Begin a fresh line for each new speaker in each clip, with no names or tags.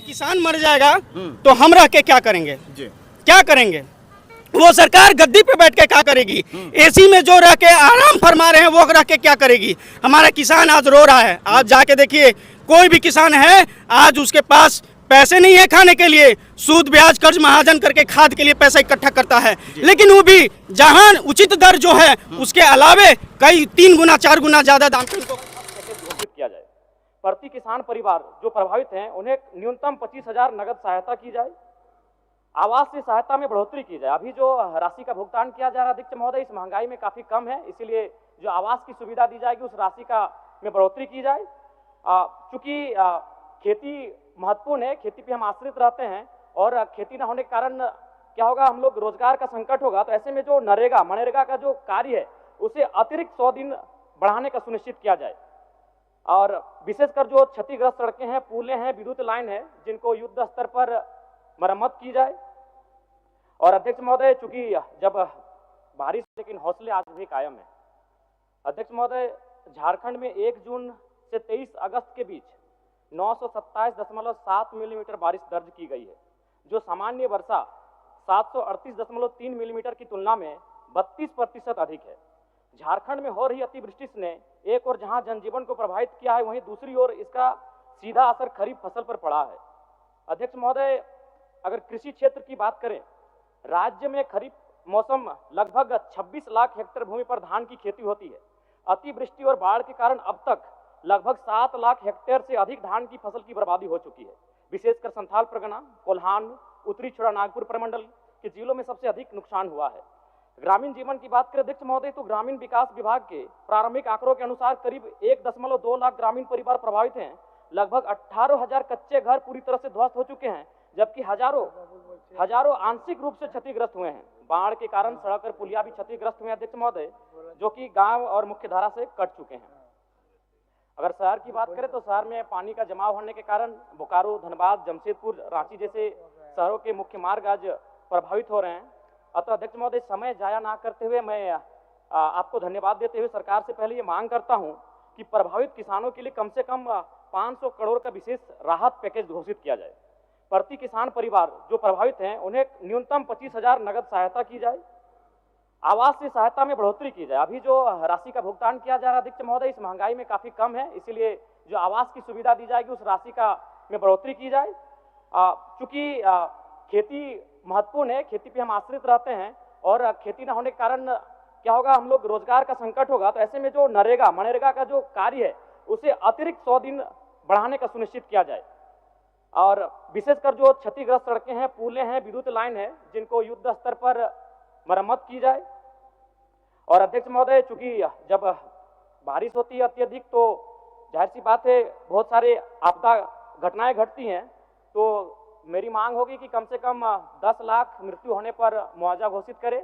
किसान मर जाएगा तो हम रह के क्या करेंगे
जी।
क्या करेंगे? वो सरकार गद्दी पे बैठ के क्या करेगी? एसी में जो रह के आराम फरमा रहे हैं वो रह के क्या करेगी? हमारा किसान आज रो रहा है। आज जाके देखिए, कोई भी किसान है आज उसके पास पैसे नहीं है खाने के लिए, सूद ब्याज कर्ज महाजन करके खाद के लिए पैसा इकट्ठा करता है, लेकिन वो भी जहां उचित दर जो है उसके अलावे कई 3 गुना 4 गुना ज्यादा दाम पे उनको
घोषित किया जाए। प्रति किसान परिवार जो प्रभावित हैं उन्हें न्यूनतम 25,000 नगद सहायता की जाए। आवास से सहायता में बढ़ोतरी की जाए। अभी जो राशि का भुगतान किया जा रहा है अध्यक्ष महोदय, इस महंगाई में काफी कम है, इसीलिए जो आवास की सुविधा दी जाएगी उस राशि का में बढ़ोतरी की जाए। चूंकि खेती महत्वपूर्ण है, खेती पे हम आश्रित रहते हैं और खेती न होने के कारण क्या होगा, हम लोग रोजगार का संकट होगा। तो ऐसे में जो मनरेगा का जो कार्य है उसे अतिरिक्त 100 दिन बढ़ाने का सुनिश्चित किया जाए। और विशेषकर जो क्षतिग्रस्त सड़कें हैं, पुलें हैं, विद्युत लाइन है, जिनको युद्ध स्तर पर मरम्मत की जाए। और अध्यक्ष महोदय, चूंकि जब बारिश, लेकिन हौसले आज भी कायम है। अध्यक्ष महोदय, झारखंड में 1 जून से 23 अगस्त के बीच 927.7 मिलीमीटर बारिश दर्ज की गई है, जो सामान्य वर्षा 738.3 मिलीमीटर की तुलना में 32% अधिक है। झारखंड में हो रही अतिवृष्टि ने एक और जहां जनजीवन को प्रभावित किया है, वहीं दूसरी ओर इसका सीधा असर खरीफ फसल पर पड़ा है। अध्यक्ष महोदय, अगर कृषि क्षेत्र की बात करें, राज्य में खरीफ मौसम लगभग 26 लाख हेक्टेयर भूमि पर धान की खेती होती है। अतिवृष्टि और बाढ़ के कारण अब तक लगभग 7 लाख हेक्टेयर से अधिक धान की फसल की बर्बादी हो चुकी है। विशेषकर संथाल परगना, कोल्हान, उत्तरी छोटानागपुर प्रमंडल के जिलों में सबसे अधिक नुकसान हुआ है। ग्रामीण जीवन की बात करें अध्यक्ष महोदय, तो ग्रामीण विकास विभाग के प्रारंभिक आंकड़ों के अनुसार करीब 1.2 लाख ग्रामीण परिवार प्रभावित हैं। लगभग 18,000 कच्चे घर पूरी तरह से ध्वस्त हो चुके हैं, जबकि हजारों आंशिक रूप से क्षतिग्रस्त हुए हैं। बाढ़ के कारण सड़क और पुलिया भी क्षतिग्रस्त हुए हैं अध्यक्ष महोदय, जो कि गांव और मुख्य धारा से कट चुके हैं। अगर शहर की बात करें तो शहर में पानी का जमाव होने के कारण बोकारो, धनबाद, जमशेदपुर, रांची जैसे शहरों के मुख्य मार्ग आज प्रभावित हो रहे हैं। अतः अध्यक्ष महोदय, समय जाया ना करते हुए मैं आपको धन्यवाद देते हुए सरकार से पहले ये मांग करता हूं कि प्रभावित किसानों के लिए कम से कम 500 करोड़ का विशेष राहत पैकेज घोषित किया जाए। प्रति किसान परिवार जो प्रभावित हैं उन्हें न्यूनतम 25,000 नगद सहायता की जाए। आवास से सहायता में बढ़ोतरी की जाए। अभी जो राशि का भुगतान किया जा रहा है अध्यक्ष महोदय, इस महंगाई में काफी कम है, इसीलिए जो आवास की सुविधा दी जाएगी उस राशि का में बढ़ोतरी की जाए। चूंकि खेती महत्वपूर्ण है, खेती पे हम आश्रित रहते हैं और खेती न होने के कारण क्या होगा, हम लोग रोजगार का संकट होगा। तो ऐसे में जो मनरेगा का जो कार्य है उसे अतिरिक्त 100 दिन बढ़ाने का सुनिश्चित किया जाए। और विशेषकर जो क्षतिग्रस्त सड़कें हैं, पुलें हैं, विद्युत लाइन है, जिनको युद्ध स्तर पर मरम्मत की जाए। और अध्यक्ष महोदय, चूंकि जब बारिश होती है अत्यधिक तो जाहिर सी बात है बहुत सारे आपदा घटनाएं घटती हैं, तो मेरी मांग होगी कि कम से कम 10 लाख मृत्यु होने पर मुआवजा घोषित करे।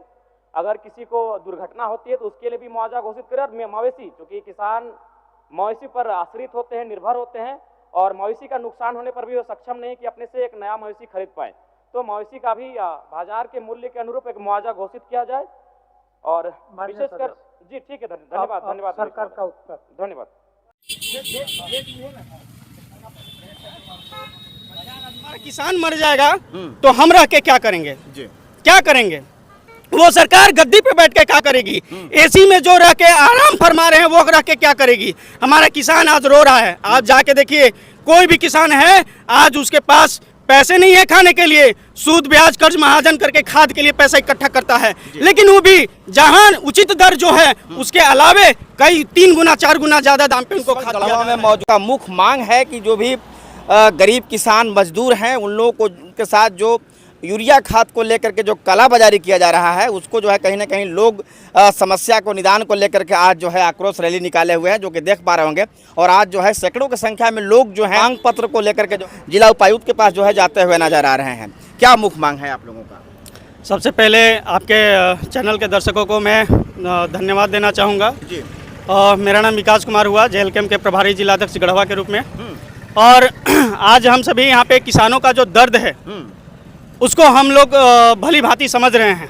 अगर किसी को दुर्घटना होती है तो उसके लिए भी मुआवजा घोषित करे। और मवेशी, चूंकि किसान मवेशी पर आश्रित होते हैं, निर्भर होते हैं, और मवेशी का नुकसान होने पर भी वो सक्षम नहीं कि अपने से एक नया मवेशी खरीद पाए, तो मवेशी का भी बाजार के मूल्य के अनुरूप एक मुआवजा घोषित किया जाए। और विशेषकर जी ठीक है, धन्यवाद
सरकार का उत्तर।
धन्यवाद।
किसान मर जाएगा तो हम रह के क्या करेंगे
जी।
क्या करेंगे? वो सरकार गद्दी पे बैठ के क्या करेगी? एसी में जो रह के आराम फरमा रहे हैं वो रह के क्या करेगी? हमारा किसान आज रो रहा है। आज जाके देखिए, कोई भी किसान है आज उसके पास पैसे नहीं है खाने के लिए, सूद ब्याज कर्ज महाजन करके खाद के लिए पैसा इकट्ठा करता है, लेकिन वो भी जहां उचित दर जो है उसके अलावे कई 3 गुना 4 गुना ज्यादा दाम पे उनको खाद
गढ़वा में मौजूदा मुख्य मांग है कि जो भी गरीब किसान मजदूर हैं उन लोगों को के साथ जो यूरिया खाद को लेकर के जो कालाबाजारी किया जा रहा है उसको जो है कहीं ना कहीं लोग समस्या को निदान को लेकर के आज जो है आक्रोश रैली निकाले हुए हैं, जो कि देख पा रहे होंगे। और आज जो है सैकड़ों की संख्या में लोग जो है मांग पत्र को लेकर के जो जिला उपायुक्त के पास जो है जाते हुए नजर आ रहे हैं। क्या मुख्य मांग है आप लोगों का?
सबसे पहले आपके चैनल के दर्शकों को मैं धन्यवाद देना चाहूँगा।
जी।
मेरा नाम विकास कुमार हुआ, जेएलकेएम के प्रभारी जिलाध्यक्ष गढ़वा के रूप में। और आज हम सभी यहाँ पे किसानों का जो दर्द है उसको हम लोग भली भांति समझ रहे हैं,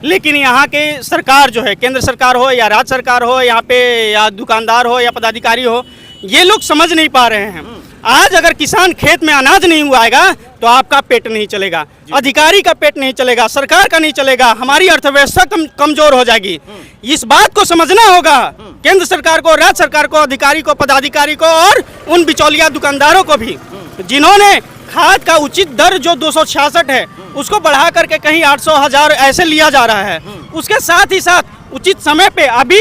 लेकिन यहाँ के सरकार जो है, केंद्र सरकार हो या राज्य सरकार हो, यहाँ पे या दुकानदार हो या पदाधिकारी हो, ये लोग समझ नहीं पा रहे हैं। आज अगर किसान खेत में अनाज नहीं उगाएगा तो आपका पेट नहीं चलेगा, अधिकारी का पेट नहीं चलेगा, सरकार का नहीं चलेगा, हमारी अर्थव्यवस्था कमजोर हो जाएगी। इस बात को समझना होगा केंद्र सरकार को, राज्य सरकार को, अधिकारी को, पदाधिकारी को और उन बिचौलिया दुकानदारों को भी, जिन्होंने खाद का उचित दर जो 266 है उसको बढ़ा करके कहीं 800,000 ऐसे लिया जा रहा है। उसके साथ ही साथ उचित समय पे, अभी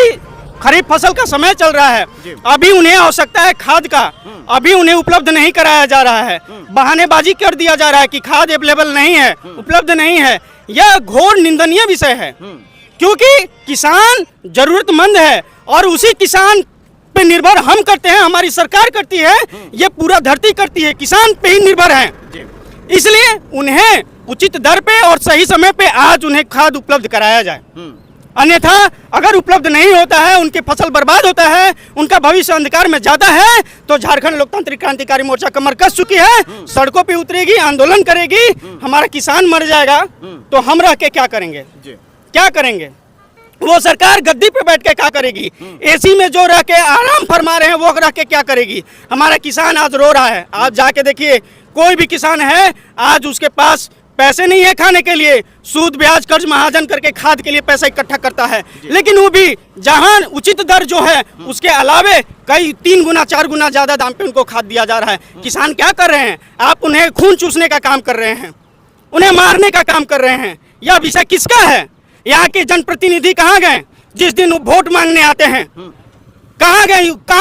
खरीफ फसल का समय चल रहा है, अभी उन्हें आवश्यकता है खाद का, अभी उन्हें उपलब्ध नहीं कराया जा रहा है, बहानेबाजी कर दिया जा रहा है कि खाद अवेलेबल नहीं है, उपलब्ध नहीं है। यह घोर निंदनीय विषय है, क्योंकि किसान जरूरतमंद है और उसी किसान पे निर्भर हम करते हैं, हमारी सरकार करती है, ये पूरा धरती करती है, किसान पे ही निर्भर है। इसलिए उन्हें उचित दर पे और सही समय पे आज उन्हें खाद उपलब्ध कराया जाए। अन्यथा अगर उपलब्ध नहीं होता है, उनकी फसल बर्बाद होता है, उनका भविष्य अंधकार में जाता है, तो झारखंड लोकतांत्रिक क्रांतिकारी मोर्चा कमर कस चुकी है, सड़कों पे उतरेगी, आंदोलन करेगी। हमारा किसान मर जाएगा तो हम रह के क्या करेंगे? क्या करेंगे? वो सरकार गद्दी पे बैठ के क्या करेगी? एसी में जो रह के आराम फरमा रहे हैं वो रह के क्या करेगी? हमारा किसान आज रो रहा है। आज जाके देखिए, कोई भी किसान है आज उसके पास पैसे नहीं है खाने के लिए, सूद ब्याज कर्ज महाजन करके खाद के लिए पैसा इकट्ठा करता है, लेकिन वो भी जहां उचित दर जो है उसके अलावे कई 3 गुना 4 गुना ज्यादा दाम पे उनको खाद दिया जा रहा है। किसान क्या कर रहे हैं? आप उन्हें खून चूसने का काम कर रहे हैं, उन्हें मारने का काम कर रहे हैं। यह विषय किसका है? यहाँ के जनप्रतिनिधि कहाँ गए जिस दिन वो वोट मांगने आते हैं? कहाँ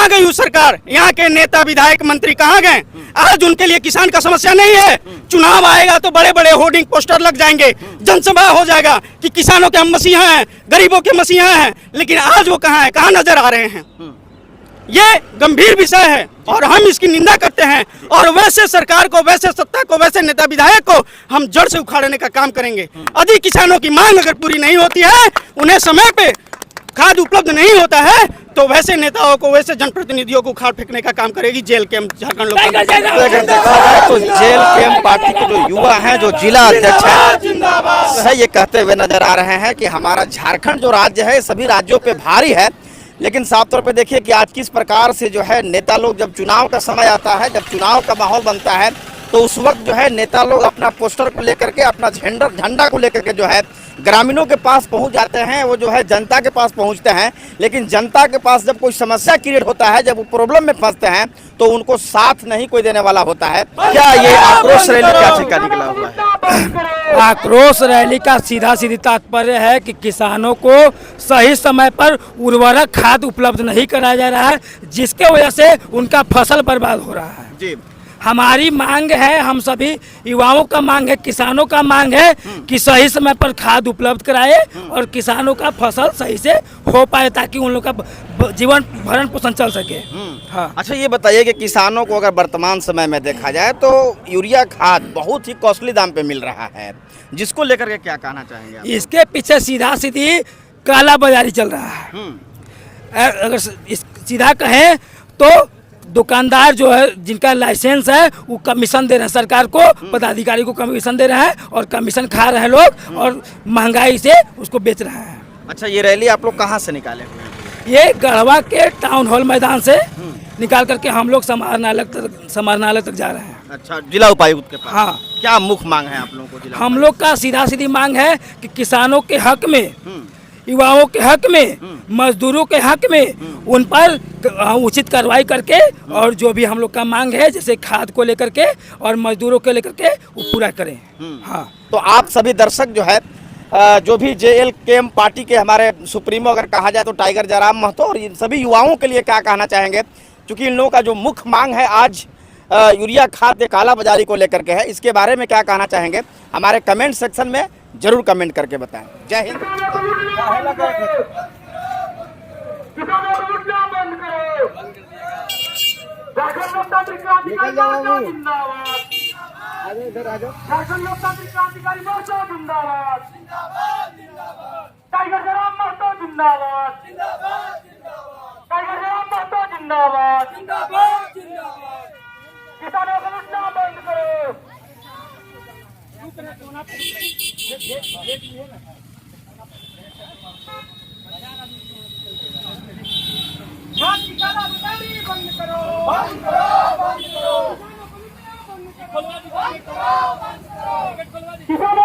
गई उस सरकार? यहाँ के नेता, विधायक, मंत्री कहाँ गए? आज उनके लिए किसान का समस्या नहीं है। चुनाव आएगा तो बड़े बड़े होर्डिंग पोस्टर लग जाएंगे, जनसभा हो जाएगा कि किसानों के हम मसीहा हैं, गरीबों के मसीहा हैं, लेकिन आज वो कहाँ है? कहाँ नजर आ रहे हैं? ये गंभीर विषय है और हम इसकी निंदा करते हैं और वैसे सरकार को, वैसे सत्ता को, वैसे नेता विधायक को हम जड़ से उखाड़ने का काम करेंगे। यदि किसानों की मांग अगर पूरी नहीं होती है, उन्हें समय पे खाद उपलब्ध नहीं होता है, तो वैसे नेताओं को, वैसे जनप्रतिनिधियों को उखाड़ फेंकने का काम करेगी जेल कैंप झारखंड लोग।
तो जेल कैंप पार्टी के जो युवा हैं, जो जिला अध्यक्ष हैं, ये कहते हुए नजर आ रहे हैं कि हमारा झारखंड जो राज्य है सभी राज्यों पे भारी है। लेकिन साफ तौर पे देखिए कि आज किस प्रकार से जो है नेता लोग, जब चुनाव का समय आता है, जब चुनाव का माहौल बनता है, तो उस वक्त जो है नेता लोग अपना पोस्टर को लेकर के, अपना झंडा को लेकर के जो है ग्रामीणों के पास पहुंच जाते हैं, वो जो है जनता के पास पहुंचते हैं। लेकिन जनता के पास जब कोई समस्या क्रिएट होता है, जब वो प्रॉब्लम में फंसते हैं, तो उनको साथ नहीं कोई देने वाला होता है। क्या ये आक्रोश रैली क्या चीज का निकला हुआ है?
आक्रोश रैली का सीधा सीधी तात्पर्य है कि किसानों को सही समय पर उर्वरक खाद उपलब्ध नहीं कराया जा रहा है, जिसके वजह से उनका फसल बर्बाद हो रहा है।
जी,
हमारी मांग है, हम सभी युवाओं का मांग है, किसानों का मांग है कि सही समय पर खाद उपलब्ध कराए और किसानों का फसल सही से हो पाए, ताकि उन लोग का जीवन भरण पोषण चल सके। हाँ।
अच्छा, ये बताइए कि किसानों को अगर वर्तमान समय में देखा जाए तो यूरिया खाद बहुत ही कॉस्टली दाम पे मिल रहा है, जिसको लेकर के क्या कहना चाहेंगे आप?
इसके पीछे सीधा सीधी काला बाजारी चल रहा है। अगर सीधा कहें तो दुकानदार जो है, जिनका लाइसेंस है, वो कमीशन दे रहे हैं सरकार को, पदाधिकारी को कमीशन दे रहे हैं और कमीशन खा रहे हैं लोग और महंगाई से उसको बेच रहे हैं।
अच्छा, ये रैली आप लोग कहाँ से निकाले हुए हैं?
ये गढ़वा के टाउन हॉल मैदान से निकाल करके हम लोग समाहरणालय तक जा रहे हैं।
अच्छा, जिला उपायुक्त के पास।
हाँ।
क्या मुख्य मांग है आप लोगों को? जिला
हम लोग का सीधा सीधी मांग है कि किसानों के हक में, युवाओं के हक में, मजदूरों के हक में उन पर उचित कार्रवाई करके, और जो भी हम लोग का मांग है जैसे खाद को लेकर के और मजदूरों को लेकर के, वो पूरा करें। हाँ।
तो आप सभी दर्शक जो है, जो भी जेएल कैंप पार्टी के हमारे सुप्रीमो अगर कहा जाए तो टाइगर जयराम महतो, और इन सभी युवाओं के लिए क्या कहना चाहेंगे? क्योंकि इन लोगों का जो मुख्य मांग है आज यूरिया खाद के काला बाजारी को लेकर के है, इसके बारे में क्या कहना चाहेंगे? हमारे कमेंट सेक्शन में जरूर कमेंट करके बताएं। जय हिंद।
झारखंड लोकतांत्रिक क्रांतिकारी मोर्चा जिंदाबाद। झारखंड लोकतांत्रिक क्रांतिकारी मोर्चा जिंदाबाद। टाइगर जयराम महतो जिंदाबाद। टाइगर जयराम महतो जिंदाबाद। किसानों को लूटना बंद करो। खाद की काला बाजारी बंद करो। बंद करो, बंद करो। किसानों